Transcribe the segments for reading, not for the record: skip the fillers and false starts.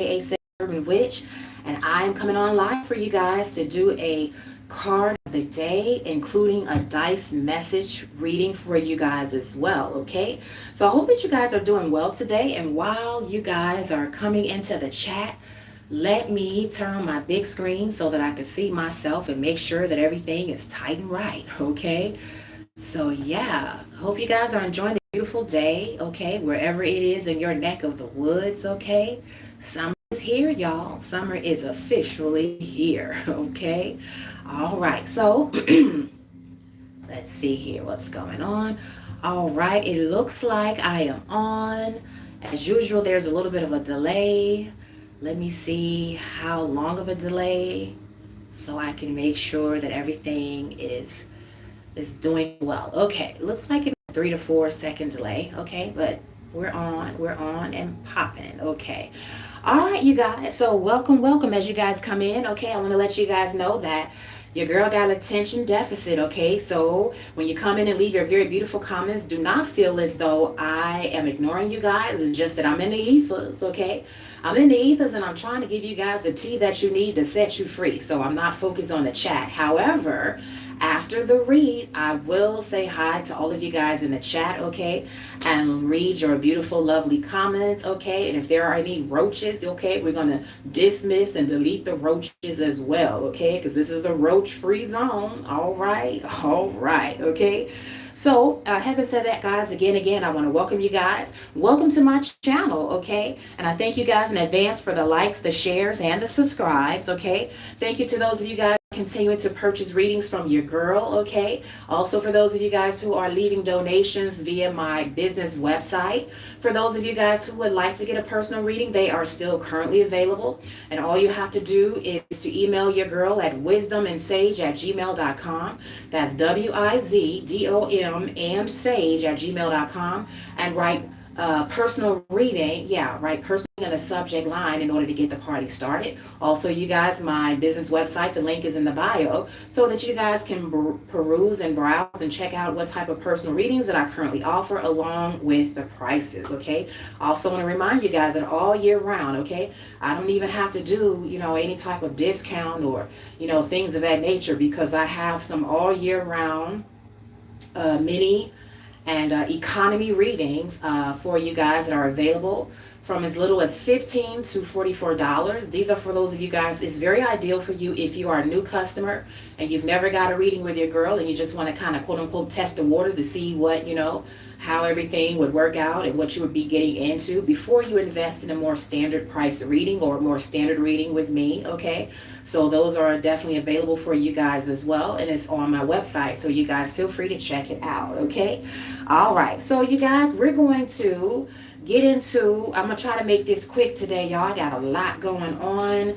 aka Urban Witch, and I am coming on live for you guys to do a card of the day, including a dice message reading for you guys as well. Okay, so I hope that you guys are doing well today, and while you guys are coming into the chat, let me turn on my big screen so that I can see myself and make sure that everything is tight and right. Okay, so yeah, I hope you guys are enjoying the beautiful day, okay, wherever it is in your neck of the woods, okay. Summer is here, y'all. Summer is officially here, okay. All right, so let's see here what's going on. All right, it looks like I am on. As usual, there's a little bit of a delay. Let me see how long of a delay so I can make sure that everything is doing well. Okay, looks like it's a 3 to 4 second delay. Okay, but we're on and popping. Okay. All right, you guys. So welcome as you guys come in. Okay, I want to let you guys know that your girl got attention deficit, okay? So when you come in and leave your very beautiful comments, do not feel as though I am ignoring you guys. It's just that I'm in the ethers, okay? I'm in the ethers and I'm trying to give you guys the tea that you need to set you free. So I'm not focused on the chat. However, after the read, I will say hi to all of you guys in the chat, okay? And read your beautiful, lovely comments, okay? And if there are any roaches, okay, we're going to dismiss and delete the roaches as well, okay? Because this is a roach-free zone. All right, okay? So, having said that, guys, again, I want to welcome you guys. Welcome to my channel, okay? And I thank you guys in advance for the likes, the shares, and the subscribes, okay? Thank you to those of you guys continuing to purchase readings from your girl, okay? Also for those of you guys who are leaving donations via my business website. For those of you guys who would like to get a personal reading, they are still currently available. And all you have to do is to email your girl at wisdomandSage@gmail.com. That's WIZDOM and sage@gmail.com, and write personal reading, write personal in the subject line in order to get the party started. Also, you guys, my business website, the link is in the bio, so that you guys can peruse and browse and check out what type of personal readings that I currently offer, along with the prices, okay? Also want to remind you guys that all year round, okay, I don't even have to do, any type of discount or, things of that nature, because I have some all year round mini and economy readings for you guys that are available from as little as $15 to $44. These are for those of you guys. It's very ideal for you if you are a new customer and you've never got a reading with your girl and you just want to kind of quote unquote test the waters to see what, how everything would work out and what you would be getting into before you invest in a more standard price reading or a more standard reading with me, okay? So those are definitely available for you guys as well, and it's on my website, so you guys feel free to check it out, okay? All right, so you guys, we're going to get into, I'm going to try to make this quick today, y'all. I got a lot going on,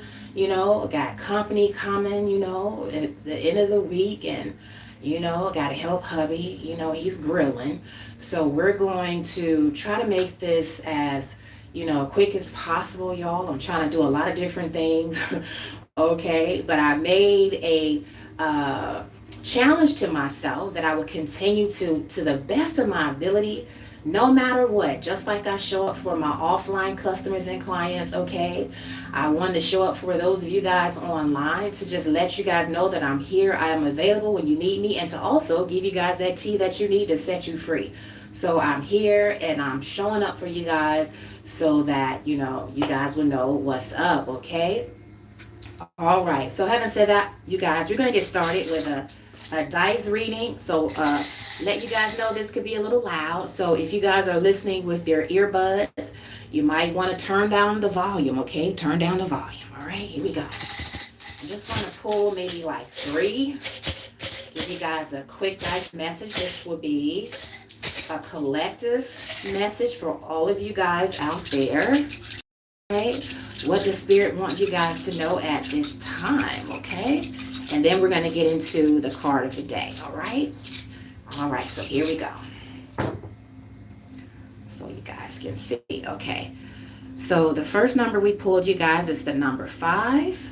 got company coming, at the end of the week, and got to help hubby, he's grilling. So we're going to try to make this as, quick as possible, y'all. I'm trying to do a lot of different things, okay? But I made a challenge to myself that I would continue to the best of my ability, no matter what, just like I show up for my offline customers and clients, okay? I wanted to show up for those of you guys online to just let you guys know that I'm here, I am available when you need me, and to also give you guys that tea that you need to set you free. So I'm here and I'm showing up for you guys so that, you guys will know what's up, okay? All right, so having said that, you guys, we're going to get started with a dice reading. So let you guys know this could be a little loud. So if you guys are listening with your earbuds, you might want to turn down the volume, okay? Turn down the volume. All right, here we go. I'm just going to pull maybe like 3. Give you guys a quick dice message. This will be a collective message for all of you guys out there. Okay, what does Spirit want you guys to know at this time, okay? And then we're going to get into the card of the day, all right? All right, so here we go. So you guys can see, okay. So the first number we pulled, you guys, is the number 5.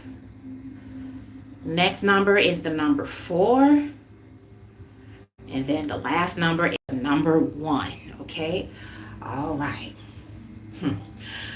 Next number is the number 4. And then the last number is the number 1, okay? All right.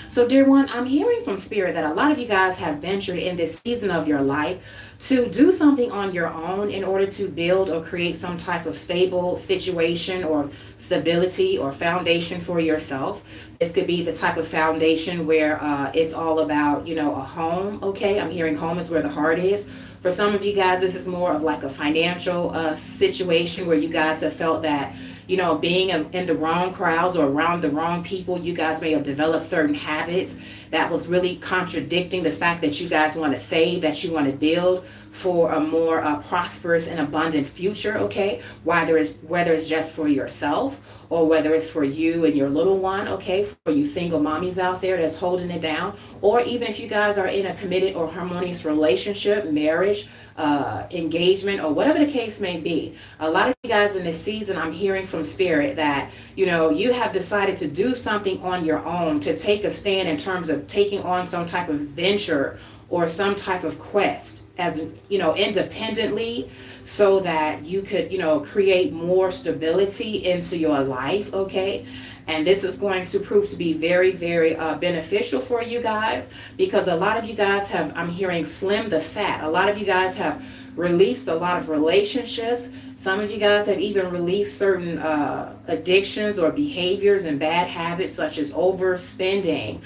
So, dear one, I'm hearing from Spirit that a lot of you guys have ventured in this season of your life to do something on your own in order to build or create some type of stable situation or stability or foundation for yourself. This could be the type of foundation where it's all about, a home. Okay, I'm hearing home is where the heart is. For some of you guys, this is more of like a financial situation where you guys have felt that, being in the wrong crowds or around the wrong people, you guys may have developed certain habits that was really contradicting the fact that you guys want to save, that you want to build for a more prosperous and abundant future. Okay, whether it's just for yourself or whether it's for you and your little one. Okay, for you single mommies out there that's holding it down, or even if you guys are in a committed or harmonious relationship, marriage, engagement, or whatever the case may be. A lot of you guys in this season, I'm hearing from Spirit that you have decided to do something on your own, to take a stand in terms of taking on some type of venture or some type of quest as independently, so that you could create more stability into your life. Okay, and this is going to prove to be very, very beneficial for you guys, because a lot of you guys have, I'm hearing, slim the fat. A lot of you guys have released a lot of relationships. Some of you guys have even released certain addictions or behaviors and bad habits, such as overspending,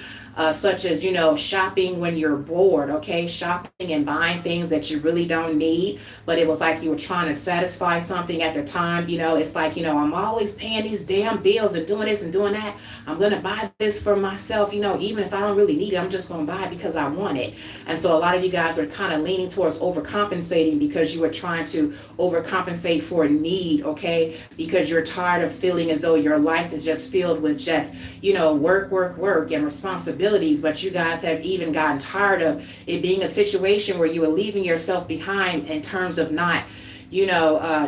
such as, shopping when you're bored. Okay, shopping and buying things that you really don't need, but it was like you were trying to satisfy something at the time. It's like, I'm always paying these damn bills and doing this and doing that. I'm going to buy this for myself, even if I don't really need it, I'm just going to buy it because I want it. And so a lot of you guys are kind of leaning towards overcompensating because you were trying to overcompensate for a need. Okay, because you're tired of feeling as though your life is just filled with just, work and responsibilities. But you guys have even gotten tired of it being a situation where you are leaving yourself behind in terms of not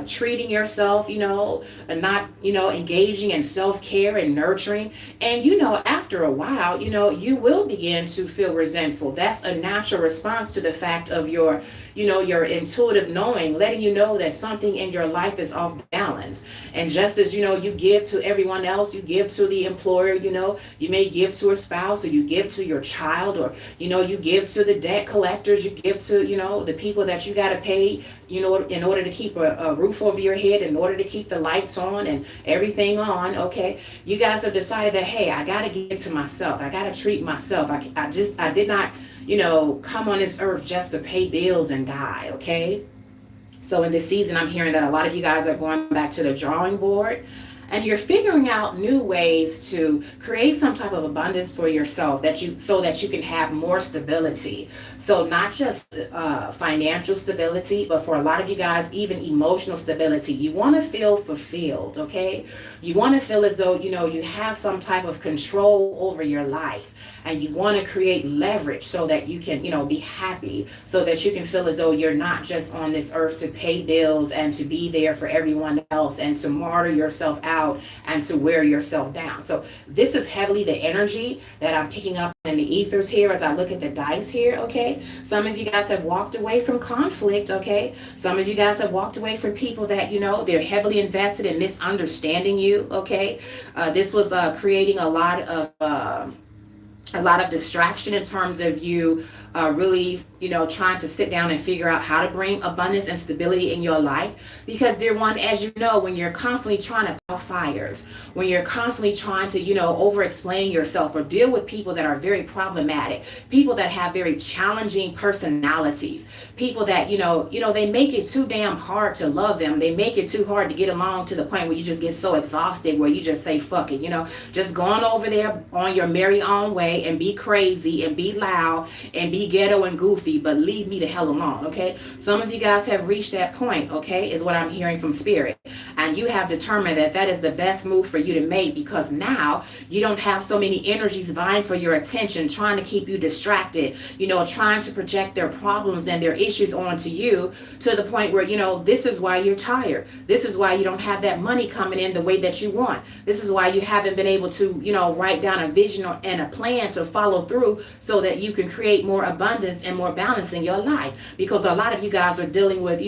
treating yourself, and not, engaging in self-care and nurturing. And, after a while, you will begin to feel resentful. That's a natural response to the fact of your intuitive knowing, letting you know that something in your life is off balance. And just as, you give to everyone else, you give to the employer, you may give to a spouse, or you give to your child, or, you give to the debt collectors, you give to, the people that you got to pay, in order to keep a roof over your head, in order to keep the lights on and everything on. Okay, you guys have decided that, hey, I got to get to myself. I got to treat myself. I did not, come on this earth just to pay bills and die. Okay, so in this season, I'm hearing that a lot of you guys are going back to the drawing board, and you're figuring out new ways to create some type of abundance for yourself, so that you can have more stability. So not just financial stability, but for a lot of you guys, even emotional stability. You want to feel fulfilled. Okay, you want to feel as though you have some type of control over your life. And you want to create leverage so that you can, be happy, so that you can feel as though you're not just on this earth to pay bills and to be there for everyone else and to martyr yourself out and to wear yourself down. So this is heavily the energy that I'm picking up in the ethers here as I look at the dice here. Okay, some of you guys have walked away from conflict. Okay, some of you guys have walked away from people that they're heavily invested in misunderstanding you. Okay, this was creating a lot of distraction in terms of you really, trying to sit down and figure out how to bring abundance and stability in your life. Because, dear one, as you know, when you're constantly trying to put fires, when you're constantly trying to, over-explain yourself or deal with people that are very problematic, people that have very challenging personalities, people that, they make it too damn hard to love them. They make it too hard to get along, to the point where you just get so exhausted where you just say, fuck it, just going over there on your merry own way and be crazy and be loud and be ghetto and goofy, but leave me the hell alone. Okay, some of you guys have reached that point. Okay, is what I'm hearing from Spirit, and you have determined that that is the best move for you to make, because now you don't have so many energies vying for your attention, trying to keep you distracted, trying to project their problems and their issues onto you, to the point where this is why you're tired. This is why you don't have that money coming in the way that you want. This is why you haven't been able to write down a vision and a plan to follow through, so that you can create more abundance and more balance in your life. Because a lot of you guys are dealing with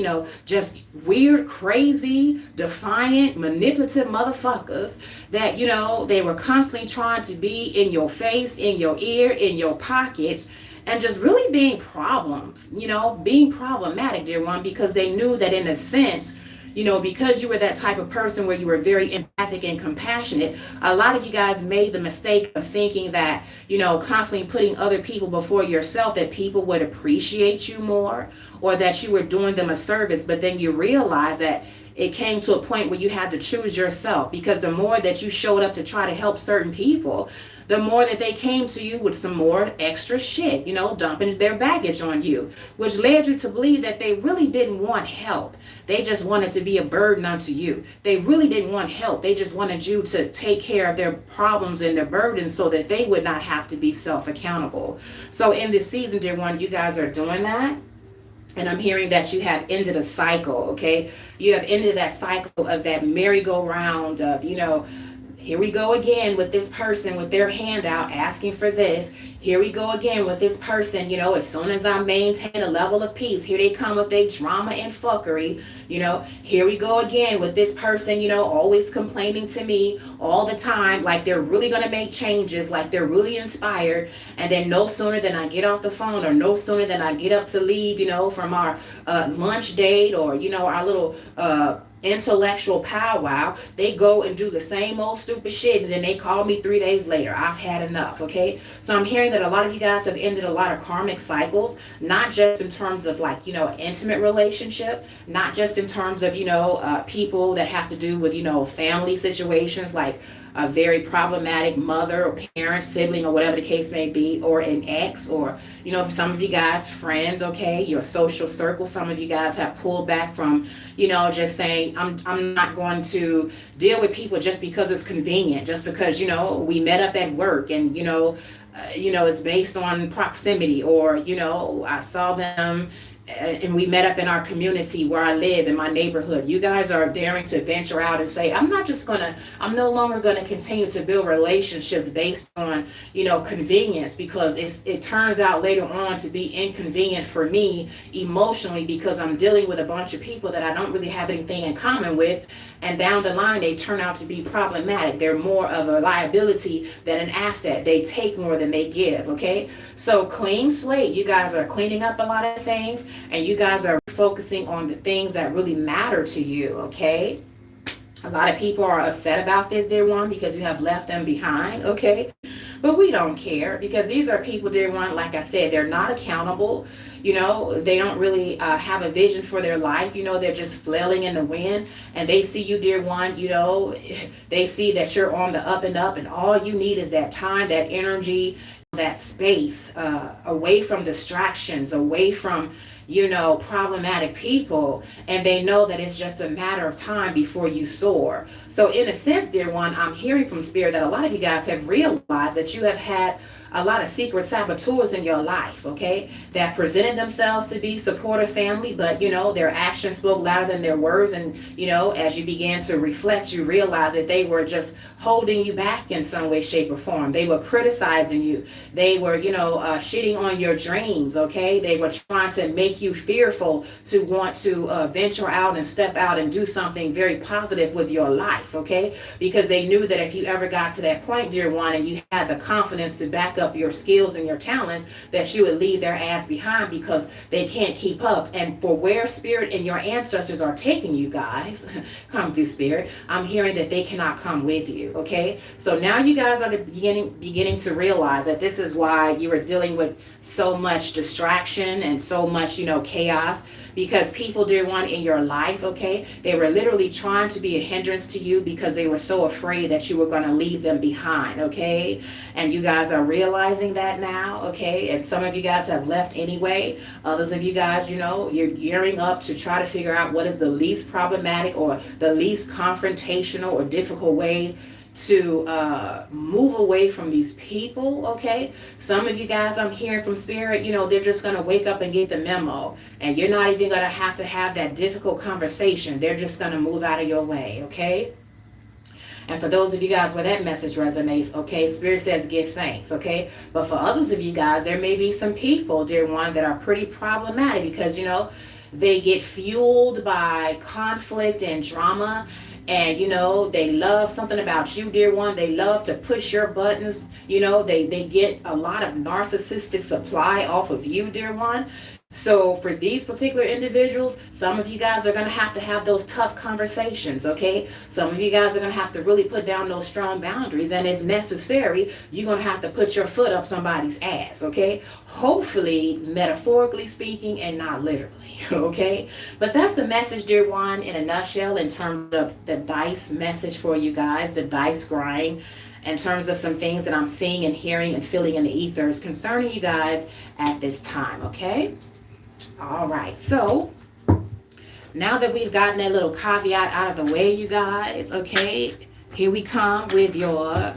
just weird, crazy, defiant lying, manipulative motherfuckers that, you know, they were constantly trying to be in your face, in your ear, in your pockets, and just really being problems, you know, being problematic, dear one, because they knew that in a sense, you know, because you were that type of person where you were very empathic and compassionate, a lot of you guys made the mistake of thinking that, you know, constantly putting other people before yourself, that people would appreciate you more, or that you were doing them a service. But then you realize that it came to a point where you had to choose yourself, because the more that you showed up to try to help certain people, the more that they came to you with some more extra shit, you know, dumping their baggage on you, which led you to believe that they really didn't want help. They just wanted to be a burden unto you. They really didn't want help. They just wanted you to take care of their problems and their burdens so that they would not have to be self-accountable. So in this season, dear one, you guys are doing that. And I'm hearing that you have ended a cycle, okay? You have ended that cycle of that merry-go-round of, you know, here we go again with this person with their hand out asking for this. Here we go again with this person, you know, as soon as I maintain a level of peace, here they come with their drama and fuckery, you know. Here we go again with this person, you know, always complaining to me all the time, like they're really going to make changes, like they're really inspired. And then no sooner than I get off the phone, or no sooner than I get up to leave, you know, from our lunch date, or, you know, our little intellectual powwow, they go and do the same old stupid shit, and then they call me 3 days later. I've had enough, okay? So I'm hearing that a lot of you guys have ended a lot of karmic cycles, not just in terms of, like, you know, intimate relationship, not just in terms of, you know, people that have to do with, you know, family situations, like a very problematic mother or parent, sibling, or whatever the case may be, or an ex, or, you know, for some of you guys, friends, okay, your social circle. Some of you guys have pulled back from, you know, just saying, I'm not going to deal with people just because it's convenient, just because, you know, we met up at work, and, you know, it's based on proximity, or, you know, I saw them and we met up in our community where I live, in my neighborhood. You guys are daring to venture out and say, I'm no longer gonna continue to build relationships based on, you know, convenience, because it turns out later on to be inconvenient for me emotionally, because I'm dealing with a bunch of people that I don't really have anything in common with, and down the line they turn out to be problematic. They're more of a liability than an asset. They take more than they give, okay? So clean slate. You guys are cleaning up a lot of things, and you guys are focusing on the things that really matter to you, okay? A lot of people are upset about this, dear one, because you have left them behind, okay? But we don't care, because these are people, dear one, like I said, they're not accountable. You know, they don't really have a vision for their life. You know, they're just flailing in the wind, and they see you, dear one, you know, they see that you're on the up and up, and all you need is that time, that energy, that space, away from distractions, away from, you know, problematic people, and they know that it's just a matter of time before you soar. So in a sense, dear one, I'm hearing from Spirit that a lot of you guys have realized that you have had a lot of secret saboteurs in your life, okay, that presented themselves to be supportive family, but, you know, their actions spoke louder than their words. And, you know, as you began to reflect, you realize that they were just holding you back in some way, shape, or form. They were criticizing you. They were, you know, shitting on your dreams, okay? They were trying to make you fearful to want to venture out and step out and do something very positive with your life, okay? Because they knew that if you ever got to that point, dear one, and you had the confidence to back up your skills and your talents, that you would leave their ass behind, because they can't keep up. And for where Spirit and your ancestors are taking you guys, come through Spirit, I'm hearing that they cannot come with you, okay? So now you guys are beginning to realize that this is why you are dealing with so much distraction and so much, you know, chaos, because people, dear one, in your life, okay, they were literally trying to be a hindrance to you because they were so afraid that you were going to leave them behind, okay? And you guys are realizing that now, okay? And some of you guys have left anyway. Others of you guys, you know, you're gearing up to try to figure out what is the least problematic or the least confrontational or difficult way to move away from these people, okay? Some of you guys, I'm hearing from Spirit, you know, they're just going to wake up and get the memo, and you're not even going to have that difficult conversation. They're just going to move out of your way, okay? And for those of you guys where that message resonates, okay, Spirit says give thanks, okay? But for others of you guys, there may be some people, dear one, that are pretty problematic because, you know, they get fueled by conflict and drama, and they love something about you, dear one. They love to push your buttons. They get a lot of narcissistic supply off of you, dear one. So for these particular individuals, some of you guys are going to have those tough conversations, okay? Some of you guys are going to have to really put down those strong boundaries. And if necessary, you're going to have to put your foot up somebody's ass, okay? Hopefully, metaphorically speaking, and not literally, okay? But that's the message, dear one, in a nutshell, in terms of the dice message for you guys, the dice scrying, in terms of some things that I'm seeing and hearing and feeling in the ethers concerning you guys at this time, okay? All right, so now that we've gotten that little caveat out of the way, you guys, okay, here we come with your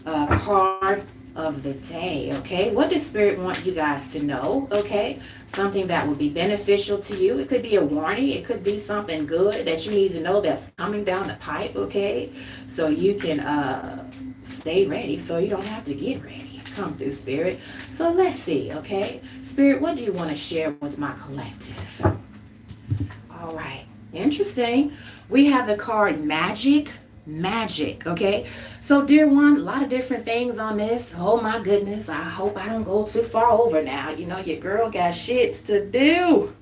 card of the day, okay? What does Spirit want you guys to know, okay? Something that would be beneficial to you. It could be a warning. It could be something good that you need to know that's coming down the pipe, okay? So you can stay ready so you don't have to get ready. Come through, Spirit. So let's see, okay? Spirit, what do you want to share with my collective? All right. Interesting. We have the card Magic, okay? So, dear one, a lot of different things on this. Oh, my goodness. I hope I don't go too far over now. Your girl got shits to do,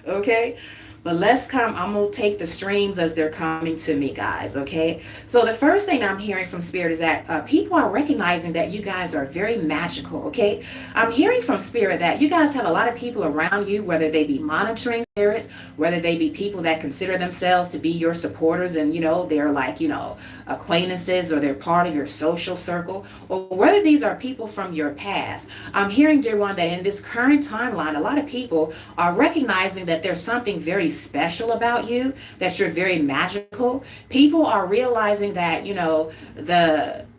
okay? But let's come, I'm going to take the streams as they're coming to me, guys, okay? So the first thing I'm hearing from Spirit is that people are recognizing that you guys are very magical, okay? I'm hearing from Spirit that you guys have a lot of people around you, whether they be monitoring spirits, whether they be people that consider themselves to be your supporters and, they're like, acquaintances or they're part of your social circle, or whether these are people from your past. I'm hearing, dear one, that in this current timeline, a lot of people are recognizing that there's something very special about you, that you're very magical. People are realizing that,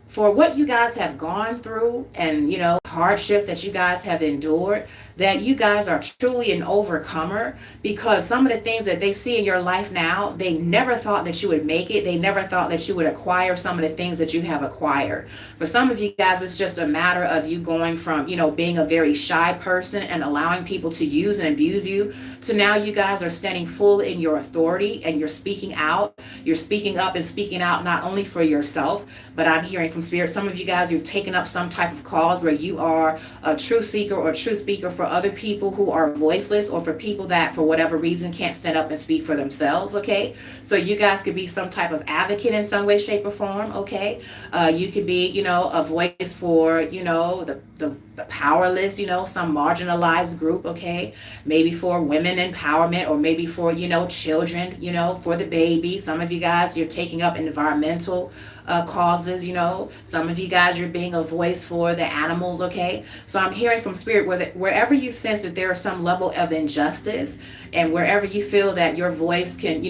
for what you guys have gone through and, hardships that you guys have endured, that you guys are truly an overcomer, because some of the things that they see in your life now, they never thought that you would make it. They never thought that you would acquire some of the things that you have acquired. For some of you guys, it's just a matter of you going from, being a very shy person and allowing people to use and abuse you, to now you guys are standing full in your authority and you're speaking out. You're speaking up and speaking out not only for yourself, but I'm hearing from Spirit, some of you guys, you've taken up some type of cause where you are a true seeker or true speaker for other people who are voiceless, or for people that for whatever reason can't stand up and speak for themselves, okay? So you guys could be some type of advocate in some way, shape, or form, okay? You could be, a voice for, the powerless, some marginalized group, okay? Maybe for women empowerment, or maybe for, children, for the baby. Some of you guys, you're taking up environmental causes, some of you guys, you're being a voice for the animals, okay? So I'm hearing from Spirit wherever you sense that there is some level of injustice, and wherever you feel that your voice can,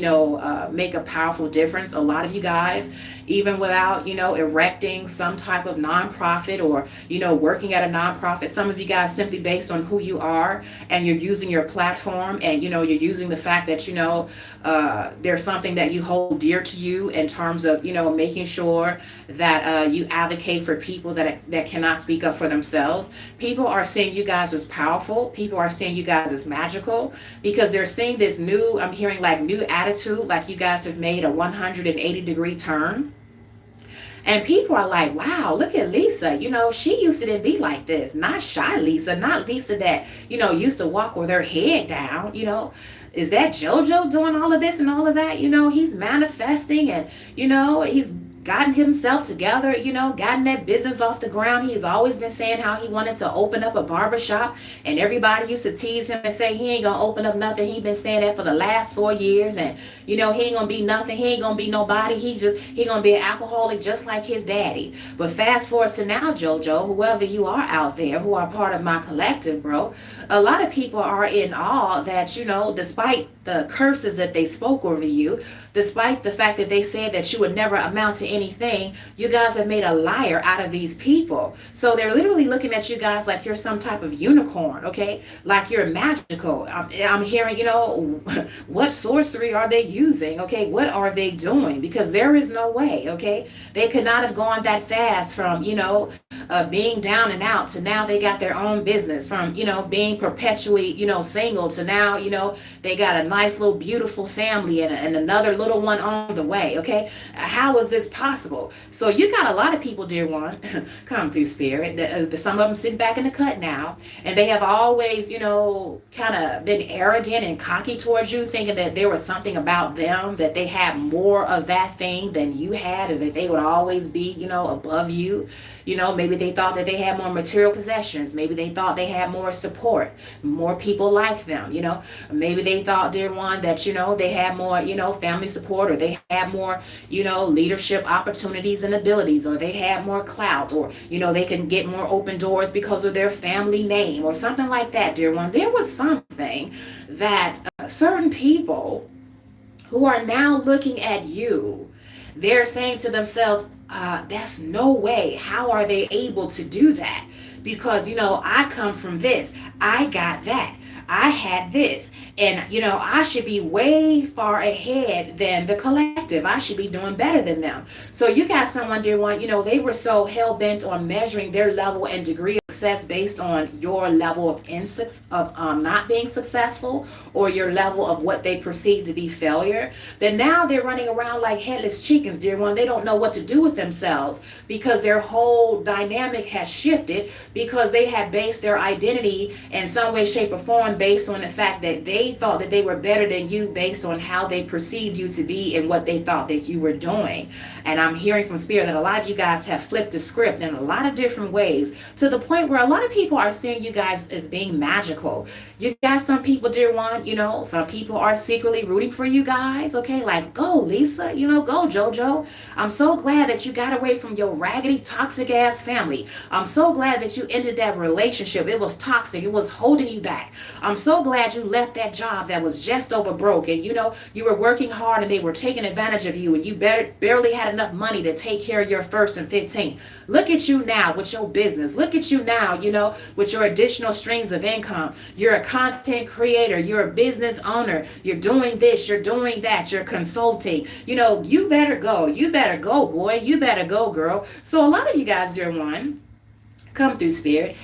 make a powerful difference, a lot of you guys, even without, erecting some type of nonprofit or, working at a nonprofit, some of you guys, simply based on who you are, and you're using your platform, and, you're using the fact that, there's something that you hold dear to you in terms of, making sure that you advocate for people that cannot speak up for themselves. People are seeing you guys as powerful. People are seeing you guys as magical, because they're seeing this new, I'm hearing like new attitude, like you guys have made a 180-degree turn. And people are like, wow, look at Lisa. She used to be like this. Not shy Lisa, not Lisa that, used to walk with her head down, Is that JoJo doing all of this and all of that? He's manifesting, and, he's gotten himself together, gotten that business off the ground. He's always been saying how he wanted to open up a barbershop, and everybody used to tease him and say he ain't gonna open up nothing. He's been saying that for the last 4 years, and he ain't gonna be nothing. He ain't gonna be nobody. He gonna be an alcoholic just like his daddy. But fast forward to now, JoJo, whoever you are out there who are part of my collective, bro, a lot of people are in awe that, despite the curses that they spoke over you, despite the fact that they said that you would never amount to anything, you guys have made a liar out of these people. So they're literally looking at you guys like you're some type of unicorn, okay? Like you're magical. I'm hearing, what sorcery are they using, okay? What are they doing? Because there is no way, okay? They could not have gone that fast from, being down and out to now they got their own business, from, being perpetually, single to now, they got a nice little beautiful family and another little one on the way, okay? How is this possible? So you got a lot of people, dear one, come through spirit. Some of them sitting back in the cut now, and they have always, kind of been arrogant and cocky towards you, thinking that there was something about them, that they had more of that thing than you had, and that they would always be, above you. Maybe they thought that they had more material possessions. Maybe they thought they had more support, more people like them. Maybe they thought, dear one, that, they had more, family support, or they had more, leadership opportunities and abilities, or they had more clout, or, they can get more open doors because of their family name or something like that, dear one. There was something that certain people who are now looking at you, they're saying to themselves, that's no way. How are they able to do that? Because, I come from this. I got that. I had this. And, I should be way far ahead than the collective. I should be doing better than them. So you got someone, dear one, they were so hell-bent on measuring their level and degree of success based on your level of not being successful, or your level of what they perceive to be failure, that now they're running around like headless chickens, dear one. They don't know what to do with themselves, because their whole dynamic has shifted, because they have based their identity in some way, shape, or form based on the fact that they thought that they were better than you based on how they perceived you to be and what they thought that you were doing. And I'm hearing from spirit that a lot of you guys have flipped the script in a lot of different ways, to the point where a lot of people are seeing you guys as being magical. You got some people, dear one, some people are secretly rooting for you guys, okay? Like, go Lisa, go JoJo. I'm so glad that you got away from your raggedy, toxic ass family. I'm so glad that you ended that relationship. It was toxic. It was holding you back. I'm so glad you left that job that was just over broke, and you were working hard and they were taking advantage of you, and you barely had enough money to take care of your first and 15. Look at you now with your business. Look at you now, with your additional streams of income. You're a content creator. You're a business owner. You're doing this. You're doing that. You're consulting. You better go. You better go, boy. You better go, girl. So a lot of you guys, dear one, come through spirit.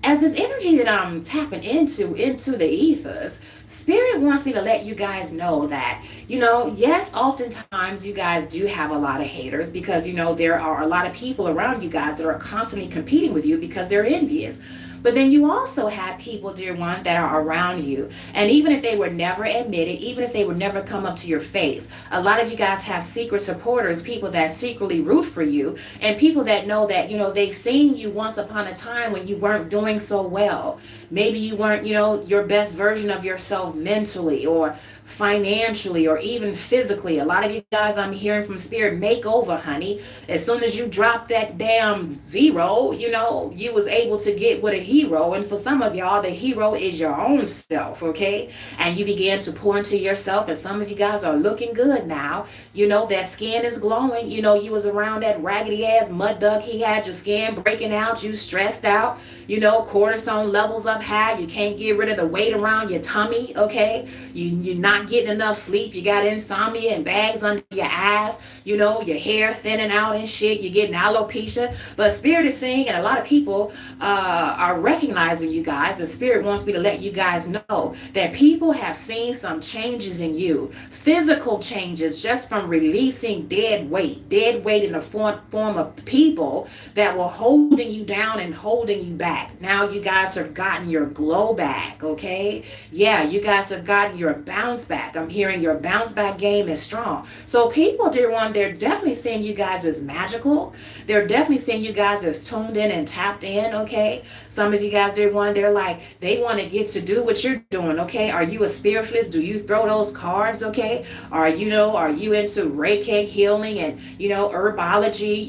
As this energy that I'm tapping into the ethers, spirit wants me to let you guys know that, yes, oftentimes you guys do have a lot of haters, because, there are a lot of people around you guys that are constantly competing with you because they're envious. But then you also have people, dear one, that are around you. And even if they were never admitted, even if they would never come up to your face, a lot of you guys have secret supporters, people that secretly root for you, and people that know that, they've seen you once upon a time when you weren't doing so well. Maybe you weren't, your best version of yourself mentally or financially or even physically. A lot of you guys, I'm hearing from spirit, makeover, honey. As soon as you drop that damn zero, you was able to get with a hero. And for some of y'all, the hero is your own self, okay? And you began to pour into yourself, and some of you guys are looking good now. That skin is glowing. You was around that raggedy ass mud duck. He had your skin breaking out. You stressed out. Cortisone levels up high. You can't get rid of the weight around your tummy, okay? You're not getting enough sleep. You got insomnia and bags under your eyes. Your hair thinning out and shit. You're getting alopecia. But spirit is saying, and a lot of people are recognizing you guys, and spirit wants me to let you guys know that people have seen some changes in you. Physical changes just from releasing dead weight in the form of people that were holding you down and holding you back. Now you guys have gotten your glow back, okay? Yeah, you guys have gotten your bounce back. I'm hearing your bounce back game is strong. So people, dear one, they're definitely seeing you guys as magical. They're definitely seeing you guys as tuned in and tapped in, okay? Some of you guys, dear one, they're like, they want to get to do what you're doing, okay? Are you a spiritualist? Do you throw those cards, okay? Are you into Reiki healing and, herbology,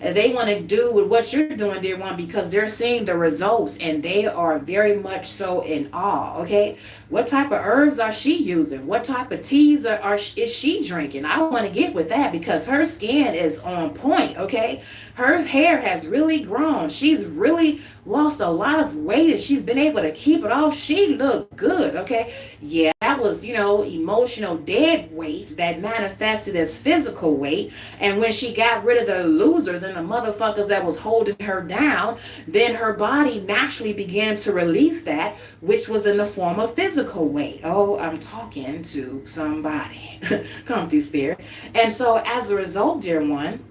They want to do with what you're doing, dear one, because they're seeing the results, and they are very much so in awe, okay? What type of herbs are she using? What type of teas is she drinking? I want to get with that, because her skin is on point, okay? Her hair has really grown. She's really lost a lot of weight and she's been able to keep it off. She looked good, okay? Yeah, that was, emotional dead weight that manifested as physical weight. And when she got rid of the losers and the motherfuckers that was holding her down, then her body naturally began to release that, which was in the form of physical weight. Oh, I'm talking to somebody. Come through, spirit. And so as a result, dear one,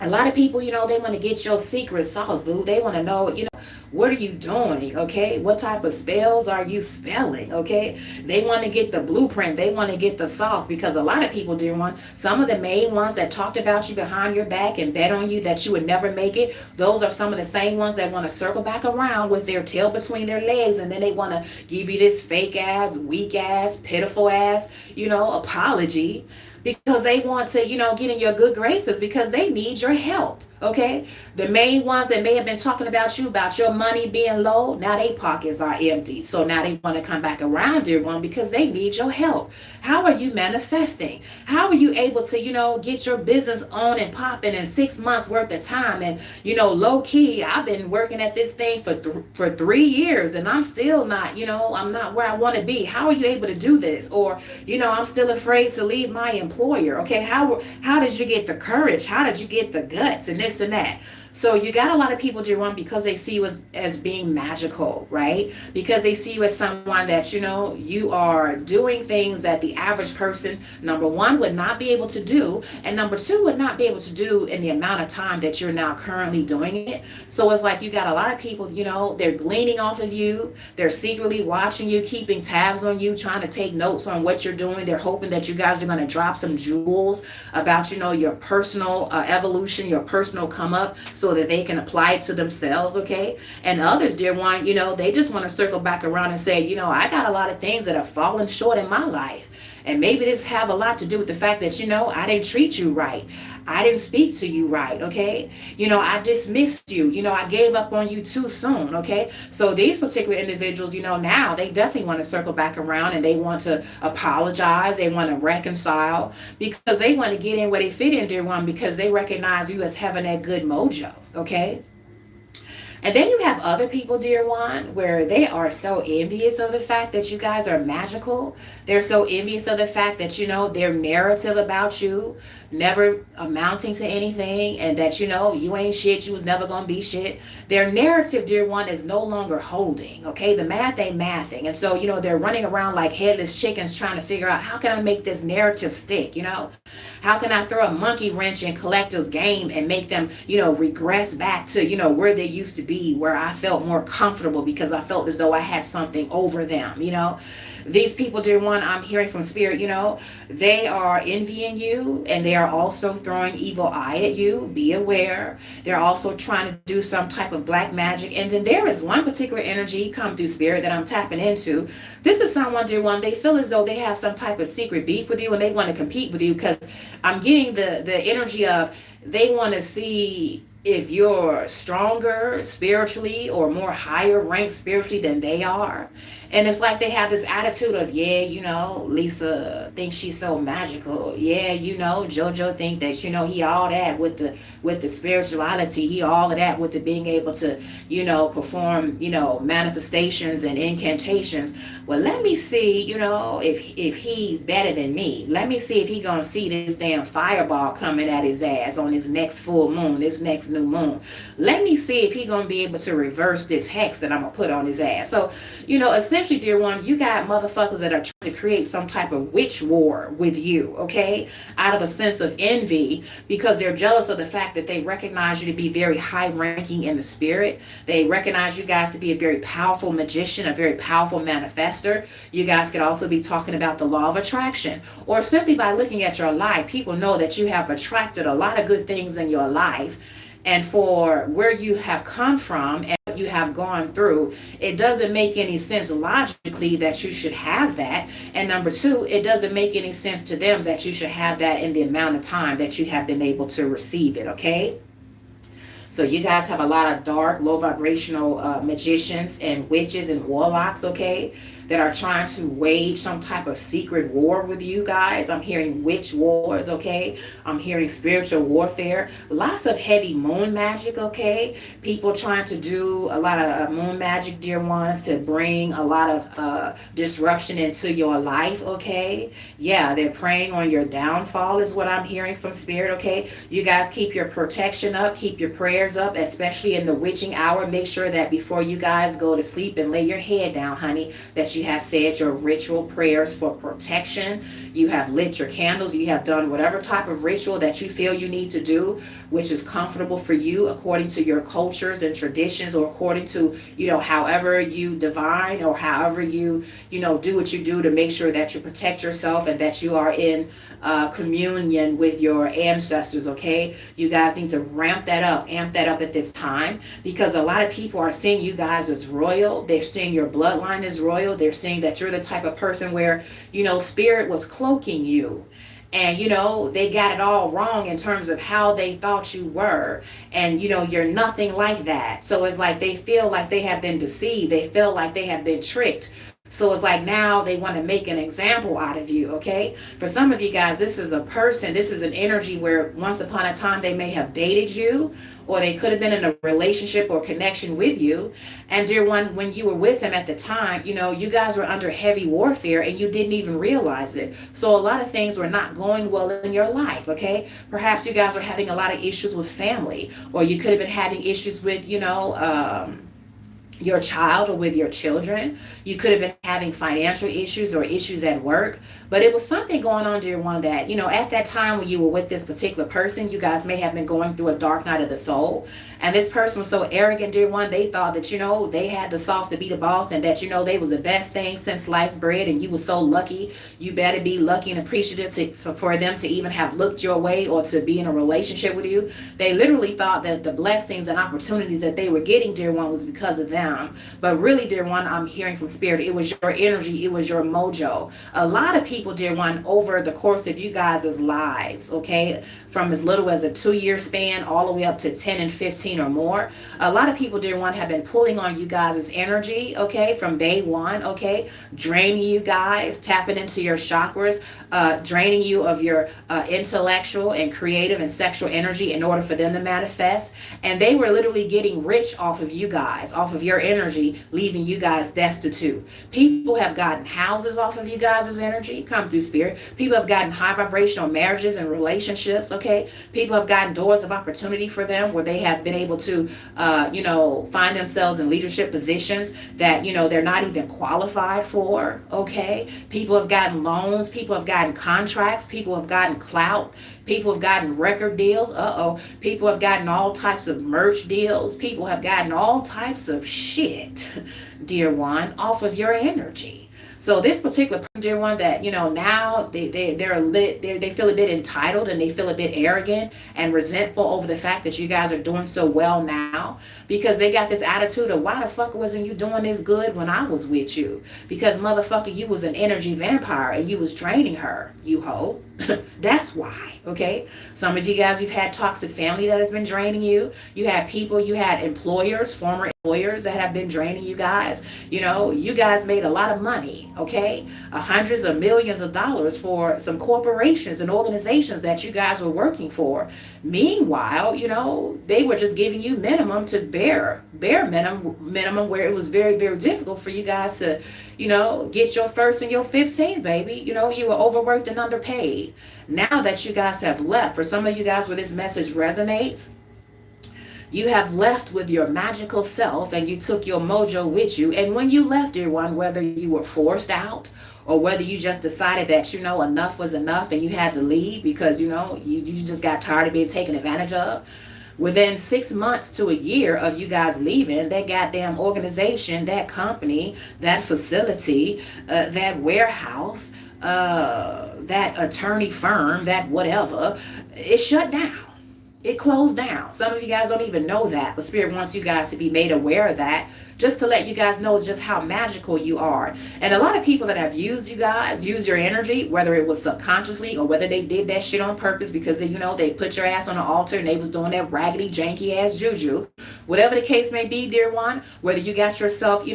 a lot of people, they want to get your secret sauce, boo. They want to know, what are you doing? Okay. What type of spells are you spelling? Okay. They want to get the blueprint. They want to get the sauce, because a lot of people, dear one, some of the main ones that talked about you behind your back and bet on you that you would never make it, those are some of the same ones that want to circle back around with their tail between their legs. And then they want to give you this fake ass, weak ass, pitiful ass, apology, because they want to, get in your good graces, because they need your help. Okay, the main ones that may have been talking about you, about your money being low, now their pockets are empty. So now they want to come back around, dear one, because they need your help. How are you manifesting? How are you able to, get your business on and popping in 6 months worth of time? And, low key, I've been working at this thing for 3 years and I'm still not, I'm not where I want to be. How are you able to do this? Or, I'm still afraid to leave my employer. Okay, how did you get the courage? How did you get the guts and this and that? So you got a lot of people, dear one, because they see you as being magical, right? Because they see you as someone that, you are doing things that the average person, number one, would not be able to do. And number two, would not be able to do in the amount of time that you're now currently doing it. So it's like you got a lot of people, they're gleaning off of you. They're secretly watching you, keeping tabs on you, trying to take notes on what you're doing. They're hoping that you guys are going to drop some jewels about, your personal evolution, your personal come up, so that they can apply it to themselves, okay? And others, dear one, they just want to circle back around and say, I got a lot of things that have fallen short in my life. And maybe this have a lot to do with the fact that, I didn't treat you right. I didn't speak to you right, okay? I dismissed you. I gave up on you too soon, okay? So these particular individuals, now they definitely want to circle back around and they want to apologize. They want to reconcile, because they want to get in where they fit in, dear one, because they recognize you as having that good mojo, okay? And then you have other people, dear one, where they are so envious of the fact that you guys are magical. They're so envious of the fact that, their narrative about you never amounting to anything, and that, you ain't shit, you was never going to be shit. Their narrative, dear one, is no longer holding, okay? The math ain't mathing. And so, they're running around like headless chickens trying to figure out, how can I make this narrative stick, How can I throw a monkey wrench in collector's game and make them, regress back to, where they used to be, where I felt more comfortable because I felt as though I had something over them, These people, dear one, I'm hearing from spirit, they are envying you, and they are also throwing evil eye at you. Be aware. They're also trying to do some type of black magic. And then there is one particular energy come through spirit that I'm tapping into. This is someone, dear one, they feel as though they have some type of secret beef with you and they want to compete with you, because I'm getting the energy of they want to see if you're stronger spiritually or more higher ranked spiritually than they are. And it's like they have this attitude of, Lisa thinks she's so magical. Yeah, JoJo think that, he all that with the spirituality. He all of that with the being able to, perform, manifestations and incantations. Well, let me see, if he better than me. Let me see if he gonna see this damn fireball coming at his ass on his next full moon, this next new moon. Let me see if he gonna be able to reverse this hex that I'm gonna put on his ass. So, essentially, dear one, you got motherfuckers that are trying to create some type of witch war with you, okay? Out of a sense of envy, because they're jealous of the fact that they recognize you to be very high ranking in the spirit. They recognize you guys to be a very powerful magician, a very powerful manifester. You guys could also be talking about the law of attraction, or simply by looking at your life, people know that you have attracted a lot of good things in your life. And for where you have come from and what you have gone through, it doesn't make any sense logically that you should have that. And number two, it doesn't make any sense to them that you should have that in the amount of time that you have been able to receive it, okay? So you guys have a lot of dark, low vibrational magicians and witches and warlocks, okay, that are trying to wage some type of secret war with you guys. I'm hearing witch wars, okay? I'm hearing spiritual warfare. Lots of heavy moon magic, okay? People trying to do a lot of moon magic, dear ones, to bring a lot of disruption into your life, okay? Yeah, they're preying on your downfall is what I'm hearing from spirit, okay? You guys keep your protection up, keep your prayers up, especially in the witching hour. Make sure that before you guys go to sleep and lay your head down, honey, that you have said your ritual prayers for protection. You have lit your candles. You have done whatever type of ritual that you feel you need to do, which is comfortable for you according to your cultures and traditions, or according to, however you divine, or however you do what you do to make sure that you protect yourself and that you are in communion with your ancestors, okay? You guys need to amp that up at this time, because a lot of people are seeing you guys as royal. They're seeing your bloodline as royal. They're seeing that you're the type of person where, spirit was cloaking you. And, they got it all wrong in terms of how they thought you were. And, you're nothing like that. So it's like they feel like they have been deceived. They feel like they have been tricked. So it's like now they want to make an example out of you, okay? For some of you guys, this is a person, this is an energy where once upon a time they may have dated you, or they could have been in a relationship or connection with you. And dear one, when you were with them at the time, you guys were under heavy warfare and you didn't even realize it. So a lot of things were not going well in your life, okay? Perhaps you guys were having a lot of issues with family, or you could have been having issues with, your child or with your children. You could have been having financial issues or issues at work, but it was something going on, dear one, that, at that time when you were with this particular person, you guys may have been going through a dark night of the soul. And this person was so arrogant, dear one, they thought that, they had the sauce to be the boss, and that, they was the best thing since sliced bread, and you were so lucky. You better be lucky and appreciative for them to even have looked your way or to be in a relationship with you. They literally thought that the blessings and opportunities that they were getting, dear one, was because of them. But really, dear one, I'm hearing from spirit, it was your energy, it was your mojo. A lot of people, dear one, over the course of you guys' lives, okay, from as little as a 2-year span all the way up to 10 and 15 or more, a lot of people, dear one, have been pulling on you guys' energy, okay, from day one, okay, draining you guys, tapping into your chakras, draining you of your intellectual and creative and sexual energy in order for them to manifest. And they were literally getting rich off of you guys, off of your energy, leaving you guys destitute. People have gotten houses off of you guys' energy, come through spirit. People have gotten high vibrational marriages and relationships, okay? People have gotten doors of opportunity for them where they have been able to, find themselves in leadership positions that, they're not even qualified for, okay? People have gotten loans. People have gotten contracts. People have gotten clout. People have gotten record deals. People have gotten all types of merch deals. People have gotten all types of shit, dear one, off of your energy. So this particular person, dear one, that, now they feel a bit entitled, and they feel a bit arrogant and resentful over the fact that you guys are doing so well now, because they got this attitude of, why the fuck wasn't you doing this good when I was with you? Because motherfucker, you was an energy vampire and you was draining her, you hoe. That's why, okay? Some of you guys, you've had toxic family that has been draining you. You had people, you had employers, former employers that have been draining you guys. You guys made a lot of money, okay? Hundreds of millions of dollars for some corporations and organizations that you guys were working for. Meanwhile, they were just giving you minimum to bare minimum, where it was very, very difficult for you guys to, get your first and your 15th, baby. You were overworked and underpaid. Now that you guys have left, for some of you guys where this message resonates, you have left with your magical self, and you took your mojo with you. And when you left, dear one, whether you were forced out or whether you just decided that, enough was enough and you had to leave because, you just got tired of being taken advantage of, within 6 months to a year of you guys leaving, that goddamn organization, that company, that facility, that warehouse, that attorney firm, that whatever, it shut down. It closed down. Some of you guys don't even know that, but Spirit wants you guys to be made aware of that, just to let you guys know just how magical you are. And a lot of people that have used you guys, use your energy, whether it was subconsciously or whether they did that shit on purpose because they put your ass on an altar and they was doing that raggedy, janky ass juju. Whatever the case may be, dear one, whether you got yourself,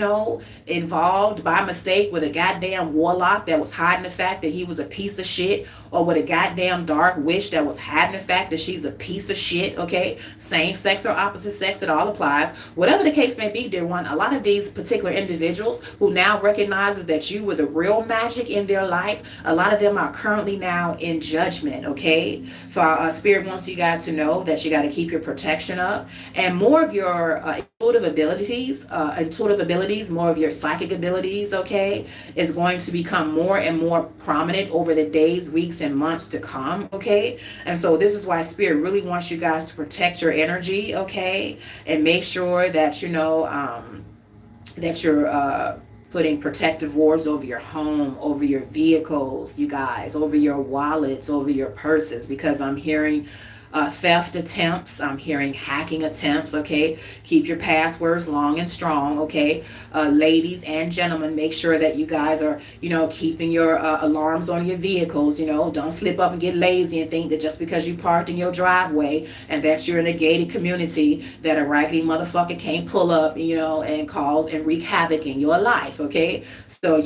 involved by mistake with a goddamn warlock that was hiding the fact that he was a piece of shit, or with a goddamn dark witch that was hiding the fact that she's a piece of shit, okay? Same sex or opposite sex, it all applies. Whatever the case may be, dear one, a lot of these particular individuals who now recognizes that you were the real magic in their life, a lot of them are currently now in judgment, okay? So Spirit wants you guys to know that you got to keep your protection up, and more of your intuitive abilities, more of your psychic abilities, okay, is going to become more and more prominent over the days, weeks, and months to come, okay? And so this is why Spirit really wants you guys to protect your energy, okay, and make sure that that you're putting protective wards over your home, over your vehicles, you guys, over your wallets, over your purses, because I'm hearing theft attempts, I'm hearing hacking attempts, okay? Keep your passwords long and strong, okay? Ladies and gentlemen, make sure that you guys are, keeping your alarms on your vehicles, don't slip up and get lazy and think that just because you parked in your driveway and that you're in a gated community that a raggedy motherfucker can't pull up, and cause and wreak havoc in your life, okay? So,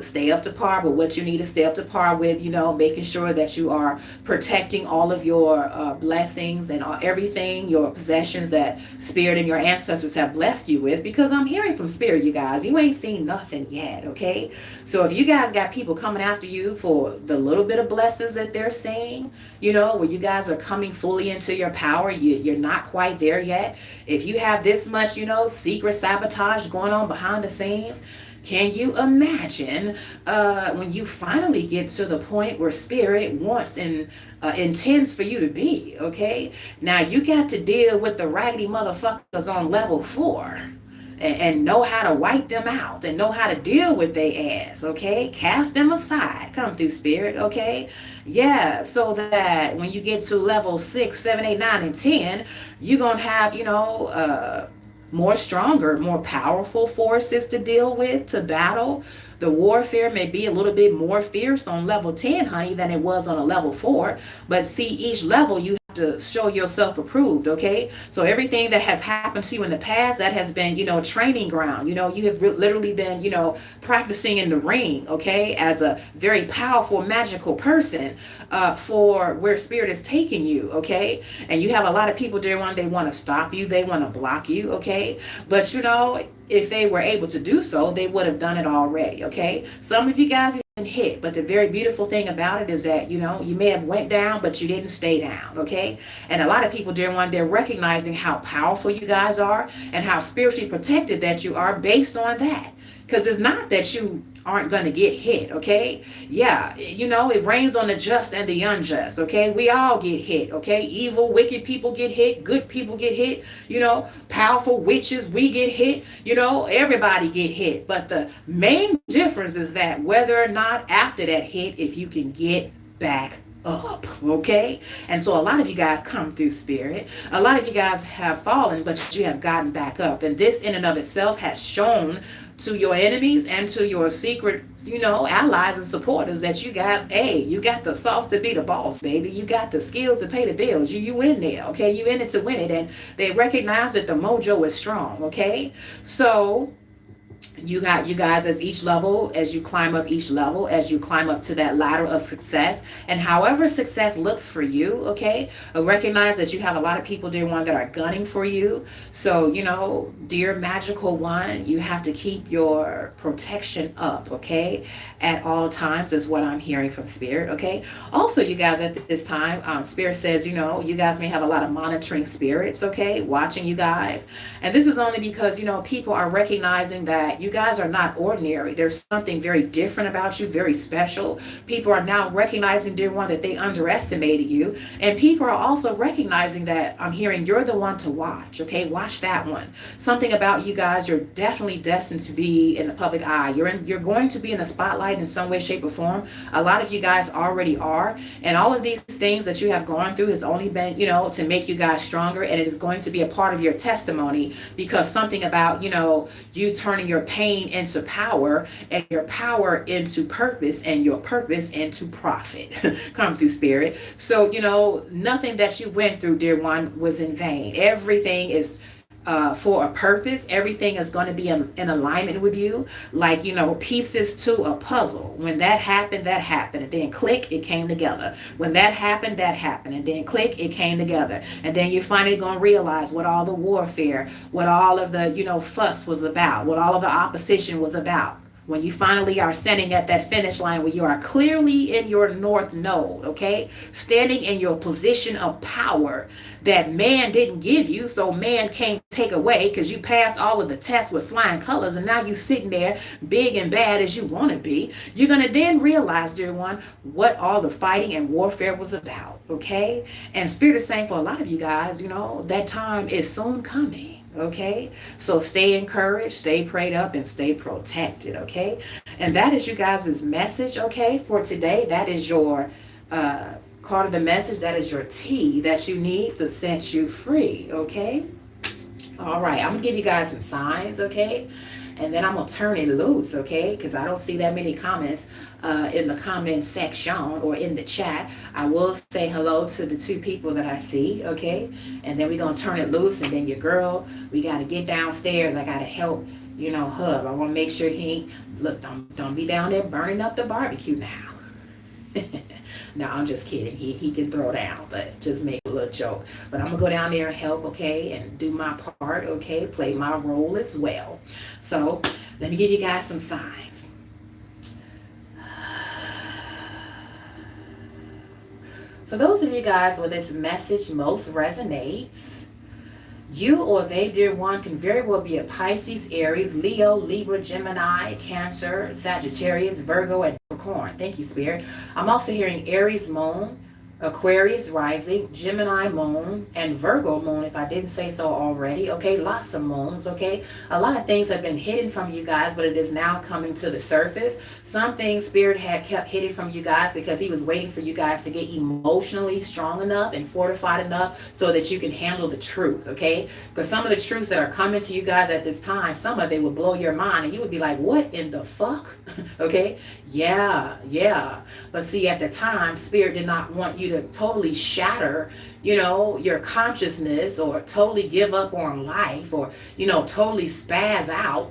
stay up to par with what you need to stay up to par with, making sure that you are protecting all of your blessings and everything, your possessions that Spirit and your ancestors have blessed you with, because I'm hearing from Spirit, you guys, you ain't seen nothing yet, okay? So if you guys got people coming after you for the little bit of blessings that they're seeing, where you guys are coming fully into your power, you're not quite there yet. If you have this much, secret sabotage going on behind the scenes, can you imagine when you finally get to the point where Spirit wants and intends for you to be, okay? Now you got to deal with the raggedy motherfuckers on level 4 and know how to wipe them out and know how to deal with their ass, okay? Cast them aside. Come through, Spirit, okay? Yeah, so that when you get to level 6, 7, 8, 9, and 10, you're going to have, more stronger, more powerful forces to deal with, to battle. The warfare may be a little bit more fierce on level 10, honey, than it was on a level 4. But see, each level you have to show yourself approved, okay? So everything that has happened to you in the past, that has been, training ground. You have literally been, practicing in the ring, okay, as a very powerful, magical person for where Spirit is taking you, okay? And you have a lot of people, dear one, they want to stop you, they want to block you, okay? But, if they were able to do so, they would have done it already, okay? Some of you guys have been hit, but the very beautiful thing about it is that, you may have went down, but you didn't stay down, okay? And a lot of people, dear one, they're recognizing how powerful you guys are and how spiritually protected that you are based on that. Because it's not that you aren't going to get hit, okay? Yeah, it rains on the just and the unjust, okay? We all get hit, okay? Evil, wicked people get hit, good people get hit, powerful witches, we get hit, everybody get hit. But the main difference is that whether or not after that hit, if you can get back up, okay? And so a lot of you guys come through, Spirit. A lot of you guys have fallen, but you have gotten back up. And this in and of itself has shown to your enemies and to your secret, allies and supporters that you guys, hey, you got the sauce to be the boss, baby. You got the skills to pay the bills. You in there, okay? You in it to win it. And they recognize that the mojo is strong, okay? So you got you guys as each level, as you climb up each level, as you climb up to that ladder of success, and however success looks for you, okay, recognize that you have a lot of people, dear one, that are gunning for you. So, dear magical one, you have to keep your protection up, okay, at all times is what I'm hearing from Spirit, okay. Also, you guys, at this time, Spirit says, you guys may have a lot of monitoring spirits, okay, watching you guys. And this is only because, people are recognizing that that you guys are not ordinary. There's something very different about you, very special. People are now recognizing, dear one, that they underestimated you. And people are also recognizing that I'm hearing you're the one to watch. Okay, watch that one. Something about you guys, you're definitely destined to be in the public eye. You're going to be in the spotlight in some way, shape, or form. A lot of you guys already are. And all of these things that you have gone through has only been, to make you guys stronger. And it is going to be a part of your testimony, because something about, you turning your pain into power, and your power into purpose, and your purpose into profit. Come through, Spirit. So, nothing that you went through, dear one, was in vain. Everything is for a purpose. Everything is going to be in alignment with you, like, pieces to a puzzle. When that happened, and then click, it came together. When that happened, and then click, it came together. And then you're finally going to realize what all the warfare, what all of the, fuss was about, what all of the opposition was about. When you finally are standing at that finish line, where you are clearly in your north node, okay? Standing in your position of power that man didn't give you, so man can't take away, because you passed all of the tests with flying colors, and now you sitting there big and bad as you want to be. You're going to then realize, dear one, what all the fighting and warfare was about, okay? And Spirit is saying for a lot of you guys, that time is soon coming. Okay, so stay encouraged, stay prayed up, and stay protected. Okay, and that is you guys' message. Okay, for today, that is your card of the message. That is your tea that you need to set you free. Okay, all right, I'm gonna give you guys some signs. Okay, and then I'm gonna turn it loose. Okay, because I don't see that many comments in the comment section or in the chat. I will say hello to the two people that I see, okay? And then we're going to turn it loose, and then your girl, we got to get downstairs. I got to help, Hub. I want to make sure he, look, don't be down there burning up the barbecue now. No, I'm just kidding. He can throw down, but just make a little joke. But I'm going to go down there and help, okay, and do my part, okay, play my role as well. So let me give you guys some signs. For those of you guys where this message most resonates, you or they, dear one, can very well be a Pisces, Aries, Leo, Libra, Gemini, Cancer, Sagittarius, Virgo, and Capricorn. Thank you, Spirit. I'm also hearing Aries moon, Aquarius rising, Gemini moon, and Virgo moon, if I didn't say so already. Okay, lots of moons. Okay, a lot of things have been hidden from you guys, but it is now coming to the surface. Some things Spirit had kept hidden from you guys because he was waiting for you guys to get emotionally strong enough and fortified enough so that you can handle the truth. Okay, because some of the truths that are coming to you guys at this time, some of it will blow your mind, and you would be like, what in the fuck? Okay, yeah. But see, at the time, Spirit did not want you to totally shatter, your consciousness, or totally give up on life, or, totally spaz out,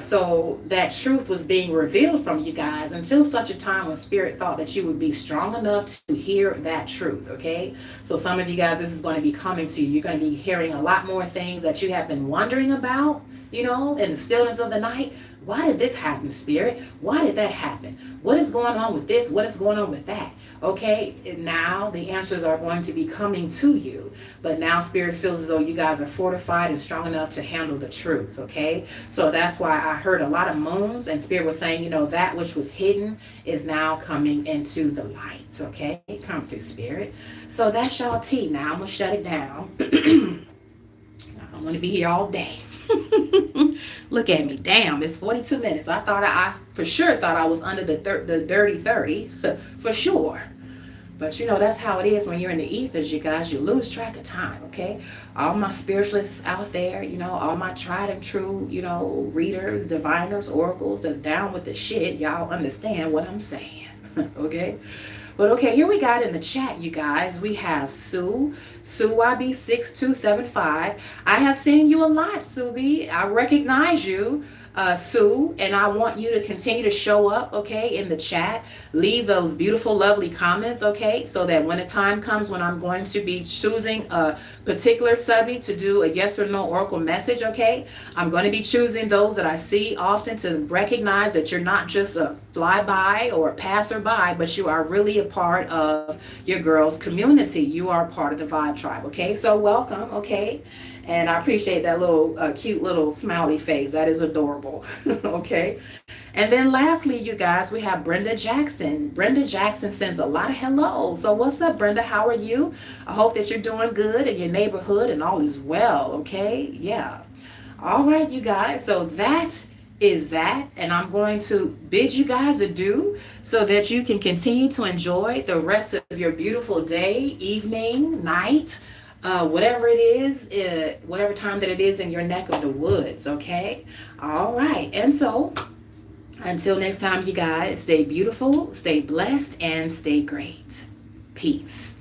so that truth was being revealed from you guys until such a time when Spirit thought that you would be strong enough to hear that truth. Okay, so some of you guys, this is going to be coming to you. You're going to be hearing a lot more things that you have been wondering about, in the stillness of the night. Why did this happen, Spirit? Why did that happen? What is going on with this? What is going on with that? Okay, now the answers are going to be coming to you. But now Spirit feels as though you guys are fortified and strong enough to handle the truth, okay? So that's why I heard a lot of moans, and Spirit was saying, that which was hidden is now coming into the light, okay? Come through, Spirit. So that's y'all tea. Now I'm going to shut it down. I'm going to be here all day. Look at me. Damn, it's 42 minutes. I for sure thought I was under the dirty 30. For sure. But that's how it is when you're in the ethers, you guys. You lose track of time, okay? All my spiritualists out there, all my tried and true, readers, diviners, oracles that's down with the shit, y'all understand what I'm saying. Okay? But okay, here we got in the chat, you guys. We have Sue YB6275. I have seen you a lot, Sue B. I recognize you, Sue, and I want you to continue to show up, okay, in the chat. Leave those beautiful, lovely comments, okay, so that when the time comes when I'm going to be choosing a particular subject to do a yes or no oracle message, okay, I'm going to be choosing those that I see often to recognize that you're not just a flyby or a passerby, but you are really a part of your girls' community. You are part of the Vibe Tribe, okay? So welcome, okay? And I appreciate that little cute little smiley face. That is adorable. Okay. And then lastly, you guys, we have Brenda Jackson. Brenda Jackson sends a lot of hello. So what's up, Brenda? How are you? I hope that you're doing good in your neighborhood and all is well. Okay. Yeah. All right, you guys. So that is that. And I'm going to bid you guys adieu so that you can continue to enjoy the rest of your beautiful day, evening, night, whatever it is, whatever time that it is in your neck of the woods. Okay. All right. And so until next time, you guys, stay beautiful, stay blessed, and stay great. Peace.